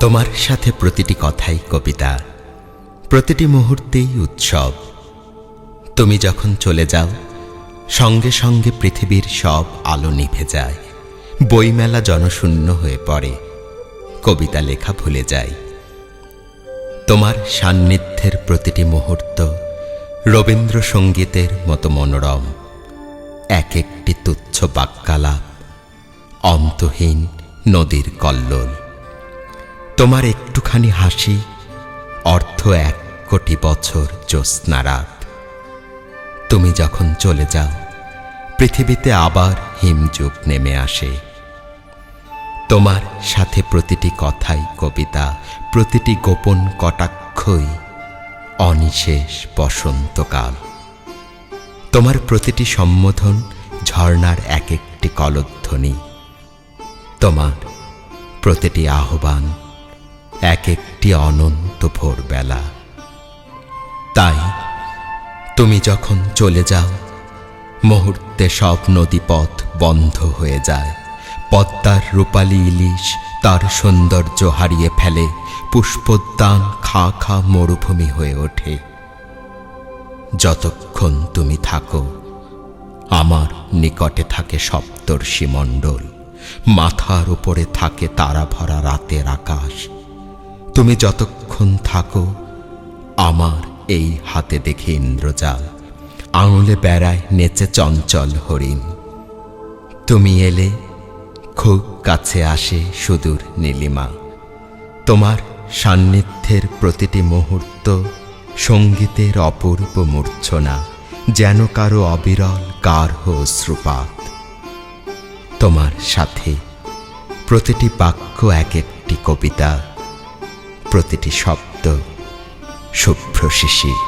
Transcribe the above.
তোমার সাথে প্রতিটি কথাই কবিতা, প্রতিটি মুহূর্তেই উৎসব। তুমি যখন চলে যাও, সঙ্গে সঙ্গে পৃথিবীর সব আলো নিভে যায়, বইমেলা জনশূন্য হয়ে পড়ে, কবিতা লেখা ভুলে যায়। তোমার সান্নিধ্যের প্রতিটি মুহূর্ত রবীন্দ্রসঙ্গীতের মতো মনোরম, এক একটি তুচ্ছ বাক্যালাপ, অন্তহীন নদীর কল্লোল। তোমার একটুখানি হাসি অর্থ 1 কোটি বছর জ্যোৎস্না রাত। তুমি যখন চলে যাও, পৃথিবীতে আবার হিমযুগ নেমে আসে। তোমার সাথে প্রতিটি কথাই কবিতা, প্রতিটি গোপন কটাক্ষই অনিশেষ বসন্তকাল। তোমার প্রতিটি সম্বোধন ঝর্ণার এক একটি কলধ্বনি, তোমার প্রতিটি আহ্বান এক একটি অনন্ত ভোরবেলা। তাই তুমি যখন চলে যাও, মুহূর্তে সব নদীপথ বন্ধ হয়ে যায়। পদ্মার রূপালী ইলিশ তার সৌন্দর্য হারিয়ে ফেলে, পুষ্পোদ্যান খা খা মরুভূমি হয়ে ওঠে। যতক্ষণ তুমি থাকো, আমার নিকটে থাকে সপ্তর্ষিমণ্ডল, মাথার উপরে থাকে তারা ভরা রাতের আকাশ। তুমি যতক্ষণ থাকো, আমার এই হাতে দেখে ইন্দ্রজাল, আঙুলে বেড়ায় নেচে চঞ্চল হরিণ। তুমি এলে খুব কাছে আসে সুদূর নীলিমা। তোমার সান্নিধ্যের প্রতিটি মুহূর্ত সঙ্গীতের অপূর্ব মূর্ছনা, যেন কারো অবিরল গার্হ অশ্রুপাত। তোমার সাথে প্রতিটি বাক্য এক একটি কবিতা, প্রতিটি শব্দ শুভ্র শিশির।